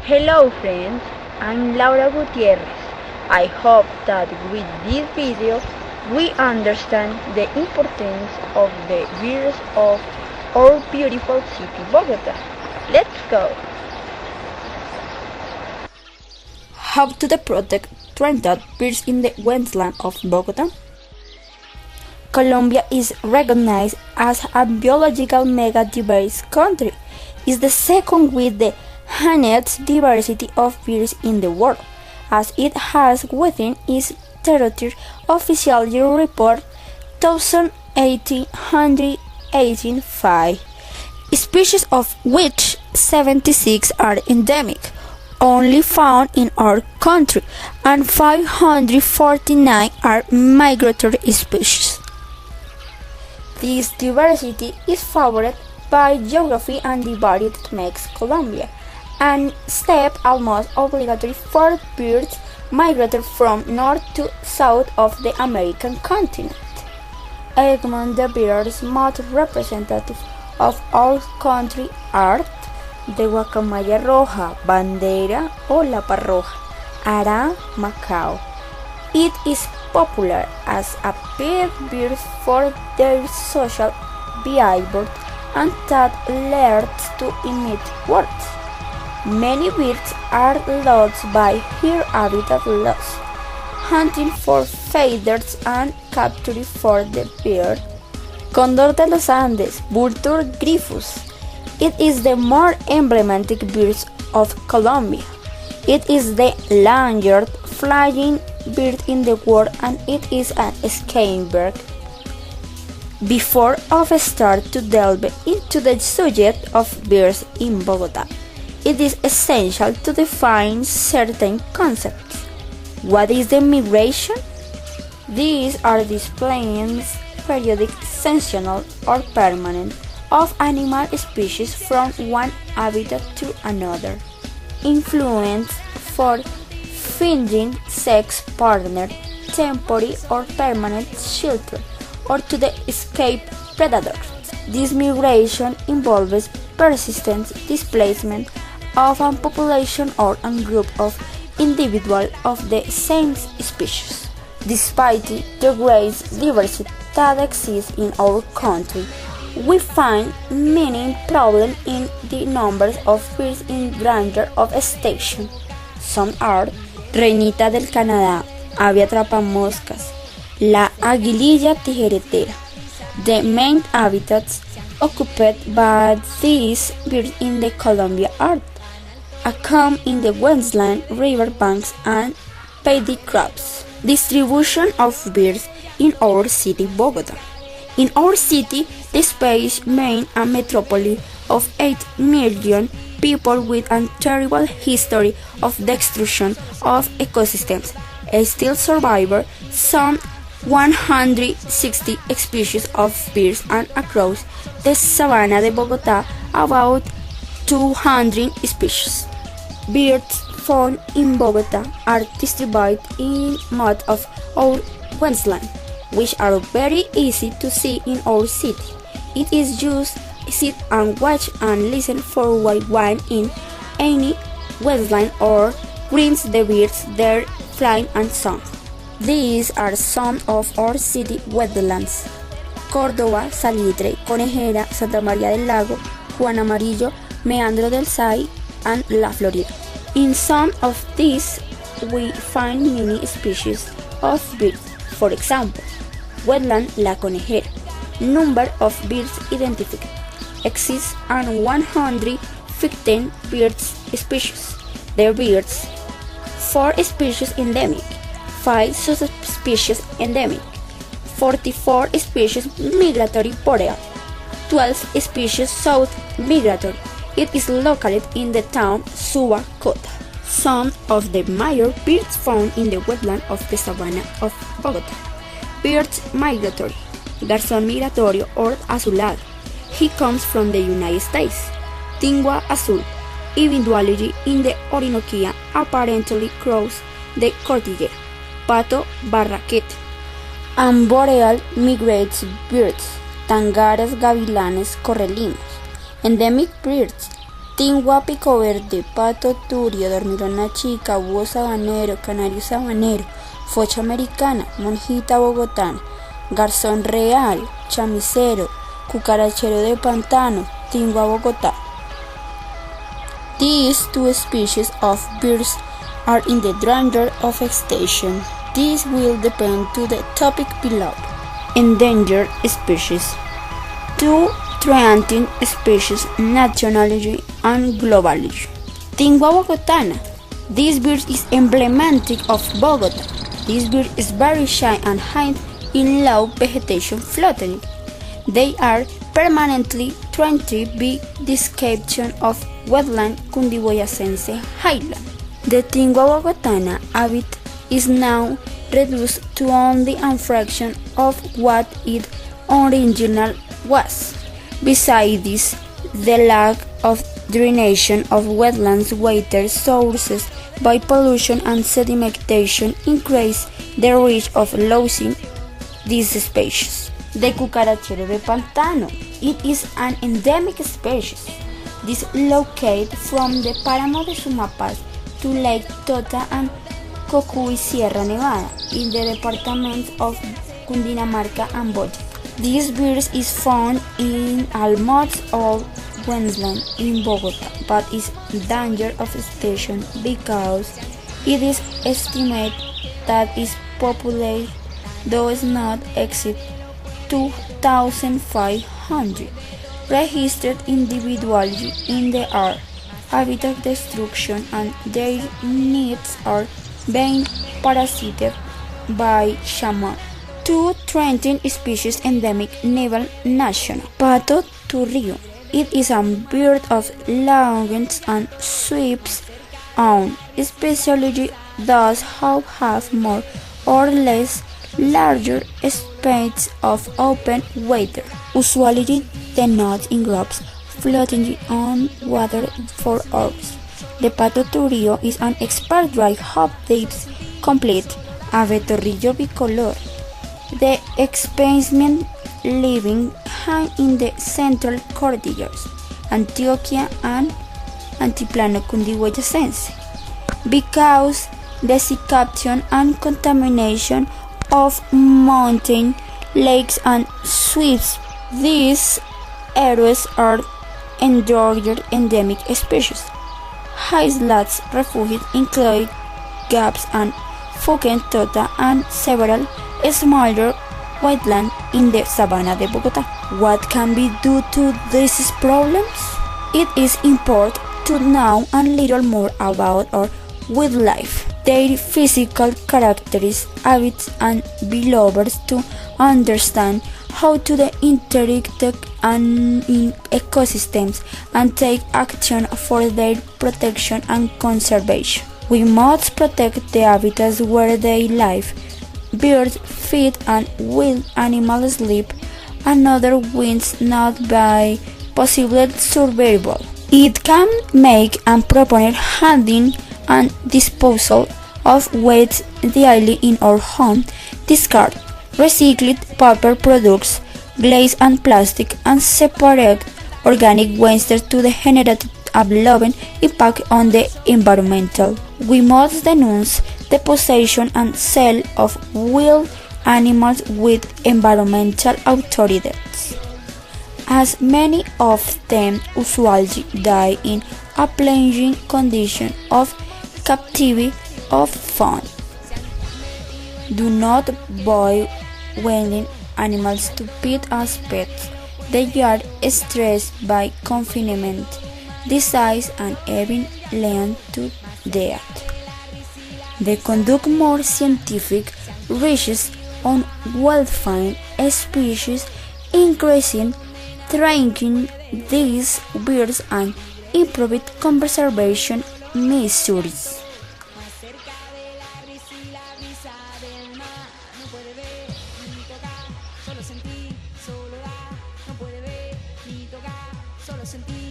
Hello friends, I'm Laura Gutierrez. I hope that with this video we understand the importance of the birds of our beautiful city Bogota. Let's go! How to protect threatened birds in the wetland of Bogota? Colombia is recognized as a biological mega-diverse country. It's the second with the highest diversity of birds in the world, as it has within its territory officially report 1,885 species, of which 76 are endemic, only found in our country, and 549 are migratory species. This diversity is favored by geography and the variety that makes Colombia a step almost obligatory for birds migrating from north to south of the American continent. Among the birds most representative of our country are the guacamaya roja, bandera o lapa roja, ara, macao. It is popular as a pet bird for their social behavior and that learns to emit words. Many birds are lost by their habitat loss, hunting for feathers and capturing for the bird. Cóndor de los Andes, Vultur gryphus. It is the more emblematic bird of Colombia. It is the largest flying bird in the world and it is an skiing bird. Before I start to delve into the subject of birds in Bogota, it is essential to define certain concepts. What is the migration? These are displays periodic, seasonal, or permanent of animal species from one habitat to another. Influence for finding sex partner, temporary or permanent shelter, or to the escape predators. This migration involves persistent displacement of a population or a group of individuals of the same species. Despite the great diversity that exists in our country, we find many problems in the numbers of birds in danger of extinction. Some are reinita del Canadá, ave atrapamoscas, la aguililla tijeretera. The main habitats occupied by these birds in the Colombia are common in the wetland, river banks, and paddy crops. Distribution of birds in our city Bogota. In our city, the space means a metropolis of 8 million people with a terrible history of destruction of ecosystems. Still survive some 160 species of birds and across the savanna de Bogota about 200 species. Birds found in Bogota are distributed in much of our wetlands, which are very easy to see in our city. It is just sit and watch and listen for one in any wetland or brings the birds their flying and song. These are some of our city wetlands: Córdoba, Salitre, Conejera, Santa María del Lago, Juan Amarillo, Meandro del Sai, and La Florida. In some of these, we find many species of birds. For example, wetland La Conejera. Number of birds identified exists on 115 birds species. Their birds: 4 species endemic, 5 subspecies endemic, 44 species migratory boreal, 12 species south migratory. It is located in the town Suba Cota. Some of the major birds found in the wetland of the savanna of Bogota. Birds migratory. Garzón migratorio or azulado. He comes from the United States. Tingua azul. Individually in the Orinoquia apparently cross the cordillera. Pato barraquete. And boreal migrates birds. Tangaras, gavilanes, correlinos. Endemic birds: Tingua pico verde, pato turio, dormilona chica, búho sabanero, canario sabanero, focha americana, monjita bogotana, garzón real, chamisero, cucarachero de pantano, tingua bogotá. These two species of birds are in the danger of extinction. This will depend to the topic below. Endangered species. Two threatened species nationally and globally. Tingua bogotana. This bird is emblematic of Bogota. This bird is very shy and hides in low vegetation floating. They are permanently threatened by the escapation of wetland Cundiboyacense highland. The Tingua bogotana habitat is now reduced to only a fraction of what it originally was. Besides this, the lack of drainage of wetlands water sources by pollution and sedimentation increase the risk of losing these species. The cucarachero de pantano. It is an endemic species. This is located from the Páramo de Sumapaz to Lake Tota and Cocuy Sierra Nevada in the departments of Cundinamarca and Boyacá. This bird is found in almost all wetlands in Bogota, but is in danger of extinction because it is estimated that its population does not exceed 2,500 registered individually in the earth. Habitat destruction and their needs are being parasited by shaman. Two threatened species endemic Naval National. Pato turrio. It is a bird of longs and sweeps on, especially those who have more or less larger spaces of open water, usually denoted in groups floating on water for hours. The pato turrio is an expert dry hop dips complete, avetorrillo bicolor. The specimen living high in the central cordilleras, Antioquia and Altiplano Cundiboyacense, because desiccation and contamination of mountain lakes and sweeps. These areas are endangered endemic species. Islands refuges include Gaps and Fuquén Tota and several smaller wetlands in the Sabana de Bogotá. What can be done to these problems? It is important to know a little more about our wildlife, their physical characteristics, habits, and behaviors to understand how to interact in ecosystems and take action for their protection and conservation. We must protect the habitats where they live. Birds feed and wild animals sleep, another wins not by possible survival. It can make and propose handling and disposal of waste daily in our home, discard recycled paper products, glass and plastic, and separate organic waste to generate a loving impact on the environment. We must denounce the possession and sale of wild animals with environmental authorities, as many of them usually die in a plunging condition of captivity or fawn. Do not buy wild animals to pet as pets. They are stressed by confinement, disease, and even lead to death. They conduct more scientific research on wildlife species, increasing tracking these birds and improving conservation measures. Solo sentir,